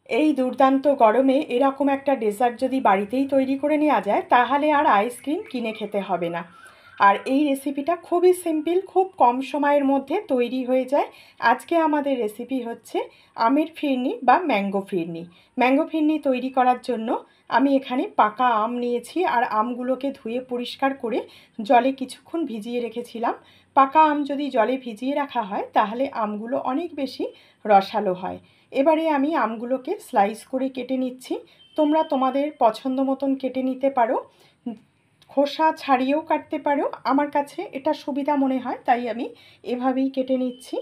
এই দুর্দান্ত গরমে এরকম একটা ডেজার্ট যদি বাড়িতেই তৈরি করে নেওয়া যায় তাহলে আর আইসক্রিম কিনে খেতে হবে না। আর এই রেসিপিটা খুবই সিম্পল, খুব কম সময়ের মধ্যে তৈরি হয়ে যায়। আজকে আমাদের রেসিপি হচ্ছে আমের ফিরনি বা ম্যাঙ্গো ফিরনি। ম্যাঙ্গো ফিরনি তৈরি করার জন্য আমি এখানে পাকা আম নিয়েছি আর আমগুলোকে ধুয়ে পরিষ্কার করে জলে কিছুক্ষণ ভিজিয়ে রেখেছিলাম। পাকা আম যদি জলে ভিজিয়ে রাখা হয় তাহলে আমগুলো অনেক বেশি রসালো হয়। এবারে আমি আমগুলোকে স্লাইস করে কেটে নিচ্ছি। তোমরা তোমাদের পছন্দ মতন কেটে নিতে পারো, খোসা ছাড়িয়েও কাটতে পারো। আমার কাছে এটা সুবিধা মনে হয় তাই আমি এভাবেই কেটে নিচ্ছি।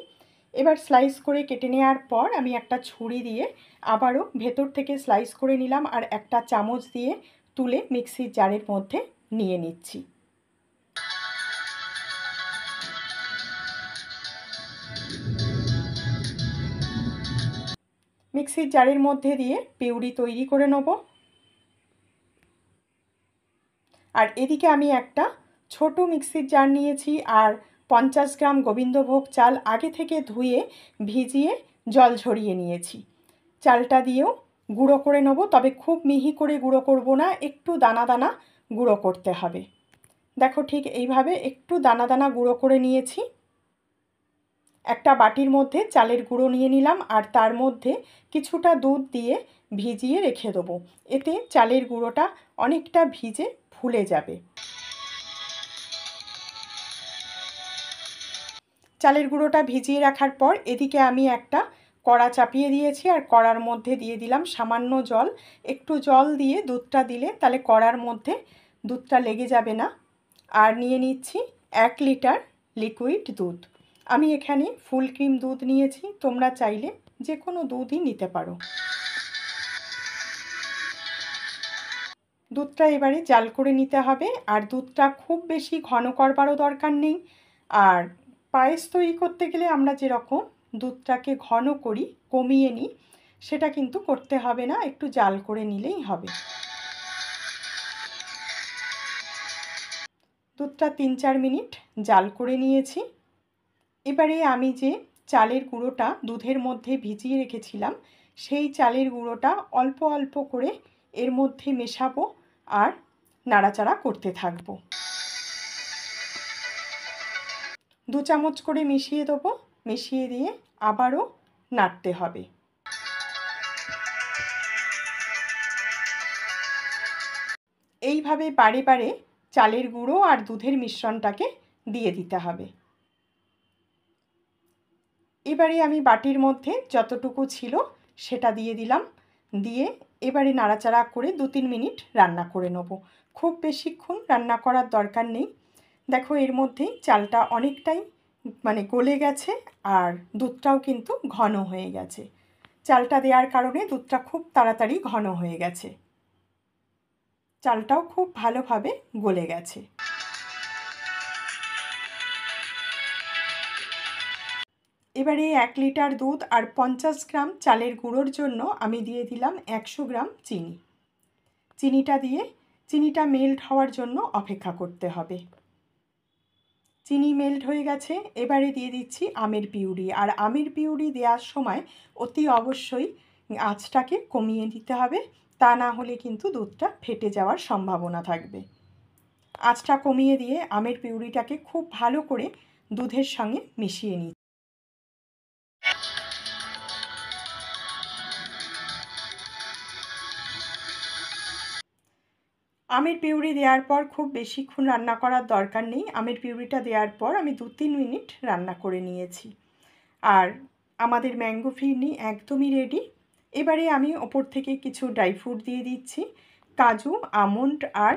এবার স্লাইস করে কেটে নেওয়ার পর আমি একটা ছুরি দিয়ে আবারও ভেতর থেকে স্লাইস করে নিলাম আর একটা চামচ দিয়ে তুলে মিক্সির জারের মধ্যে নিয়ে নিচ্ছি। মিক্সির জারের মধ্যে দিয়ে পিউরি তৈরি করে নেব। আর এদিকে আমি একটা ছোট মিক্সির জার নিয়েছি আর 50 গ্রাম গোবিন্দভোগ চাল আগে থেকে ধুয়ে ভিজিয়ে জল ঝরিয়ে নিয়েছি। চালটা দিয়েও গুঁড়ো করে নেব, তবে খুব মিহি করে গুঁড়ো করব না, একটু দানা দানা গুঁড়ো করতে হবে। দেখো ঠিক এইভাবে একটু দানা দানা গুঁড়ো করে নিয়েছি। একটা বাটির মধ্যে চালের গুঁড়ো নিয়ে নিলাম আর তার মধ্যে কিছুটা দুধ দিয়ে ভিজিয়ে রেখে দেবো। এতে চালের গুঁড়োটা অনেকটা ভিজে ফুলে যাবে। চালের গুঁড়োটা ভিজিয়ে রাখার পর এদিকে আমি একটা কড়া চাপিয়ে দিয়েছি আর কড়ার মধ্যে দিয়ে দিলাম সামান্য জল। একটু জল দিয়ে দুধটা দিলে তাহলে কড়ার মধ্যে দুধটা লেগে যাবে না। আর নিয়ে নিচ্ছি 1 লিটার লিকুইড দুধ। আমি এখানে ফুল ক্রিম দুধ নিয়েছি, তোমরা চাইলে যে কোনো দুধই নিতে পারো। দুধটা এবারে জাল করে নিতে হবে আর দুধটা খুব বেশি ঘন করবারও দরকার নেই। আর পায়েস তৈরি করতে গেলে আমরা যেরকম দুধটাকে ঘন করি, কমিয়ে নিই, সেটা কিন্তু করতে হবে না, একটু জাল করে নিলেই হবে। দুধটা 3-4 মিনিট জাল করে নিয়েছি। এবারে আমি যে চালের গুঁড়োটা দুধের মধ্যে ভিজিয়ে রেখেছিলাম সেই চালের গুঁড়োটা অল্প অল্প করে এর মধ্যে মেশাবো আর নাড়াচাড়া করতে থাকবো। 2 চামচ করে মিশিয়ে দেবো, মিশিয়ে দিয়ে আবারও নাড়তে হবে। এইভাবে বারে বারে চালের গুঁড়ো আর দুধের মিশ্রণটাকে দিয়ে দিতে হবে। এবারে আমি বাটির মধ্যে যতটুকু ছিল সেটা দিয়ে দিলাম, দিয়ে এবারে নাড়াচাড়া করে 2-3 মিনিট রান্না করে নেব। খুব বেশিক্ষণ রান্না করার দরকার নেই। দেখো এর মধ্যেই চালটা অনেকটাই গলে গেছে আর দুধটাও কিন্তু ঘন হয়ে গেছে। চালটা দেওয়ার কারণে দুধটা খুব তাড়াতাড়ি ঘন হয়ে গেছে, চালটাও খুব ভালোভাবে গলে গেছে। এবারে 1 লিটার দুধ আর 50 গ্রাম চালের গুঁড়োর জন্য আমি দিয়ে দিলাম 100 গ্রাম চিনি। চিনিটা দিয়ে চিনিটা মেল্ট হওয়ার জন্য অপেক্ষা করতে হবে। চিনি মেল্ট হয়ে গেছে, এবারে দিয়ে দিচ্ছি আমের পিউরি। আর আমের পিউরি দেওয়ার সময় অতি অবশ্যই আঁচটাকে কমিয়ে দিতে হবে, তা না হলে কিন্তু দুধটা ফেটে যাওয়ার সম্ভাবনা থাকবে। আঁচটা কমিয়ে দিয়ে আমের পিউরিটাকে খুব ভালো করে দুধের সঙ্গে মিশিয়ে নিই। আমের পিউরি দেওয়ার পর খুব বেশিক্ষণ রান্না করার দরকার নেই। আমের পিউরিটা দেওয়ার পর আমি 2-3 মিনিট রান্না করে নিয়েছি আর আমাদের ম্যাঙ্গো ফিরনি একদমই রেডি। এবারে আমি ওপর থেকে কিছু ড্রাই ফ্রুট দিয়ে দিচ্ছি, কাজু, আমন্ড আর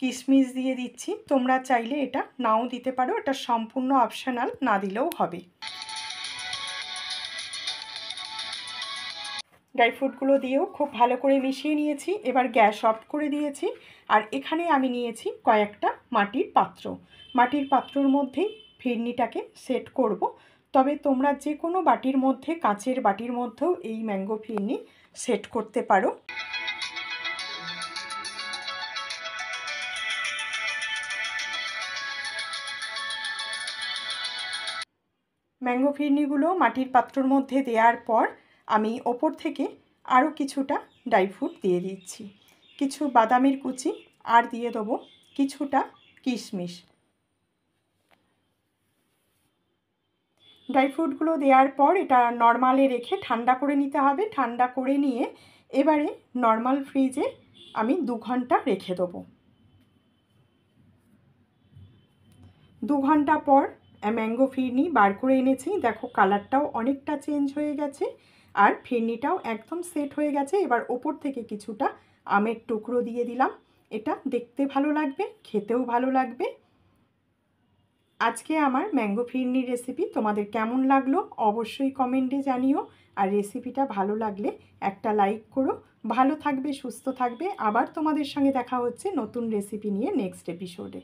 কিশমিশ দিয়ে দিচ্ছি। তোমরা চাইলে এটা নাও দিতে পারো, এটা সম্পূর্ণ অপশনাল, না দিলেও হবে। ড্রাই ফ্রুটগুলো দিয়েও খুব ভালো করে মিশিয়ে নিয়েছি। এবার গ্যাস অফ করে দিয়েছি আর এখানে আমি নিয়েছি কয়েকটা মাটির পাত্র। মাটির পাত্রর মধ্যেই ফিরনিটাকে সেট করব। তবে তোমরা যে কোনো বাটির মধ্যে, কাঁচের বাটির মধ্যেও এই ম্যাঙ্গো ফিরনি সেট করতে পারো। ম্যাঙ্গো ফিরনিগুলো মাটির পাত্রর মধ্যে দেওয়ার পর আমি ওপর থেকে আরও কিছুটা ড্রাই ফ্রুট দিয়ে দিচ্ছি, কিছু বাদামের কুচি, আর দিয়ে দেবো কিছুটা কিশমিশ। ড্রাই ফ্রুটগুলো দেওয়ার পর এটা নর্মালে রেখে ঠান্ডা করে নিতে হবে। ঠান্ডা করে নিয়ে এবারে নর্মাল ফ্রিজে আমি 2 ঘন্টা রেখে দেবো। 2 ঘন্টা পর ম্যাঙ্গো ফিরনি বার করে এনেছি। দেখো কালারটাও অনেকটা চেঞ্জ হয়ে গেছে আর ফিরনিটাও একদম সেট হয়ে গেছে। এবার ওপর থেকে কিছুটা আমের টুকরো দিয়ে দিলাম। এটা দেখতে ভালো লাগবে, খেতেও ভালো লাগবে। আজকে আমার ম্যাঙ্গো ফিরনির রেসিপি তোমাদের কেমন লাগলো অবশ্যই কমেন্টে জানিও। আর রেসিপিটা ভালো লাগলে একটা লাইক করো। ভালো থাকবে, সুস্থ থাকবে। আবার তোমাদের সঙ্গে দেখা হচ্ছে নতুন রেসিপি নিয়ে নেক্সট এপিসোডে।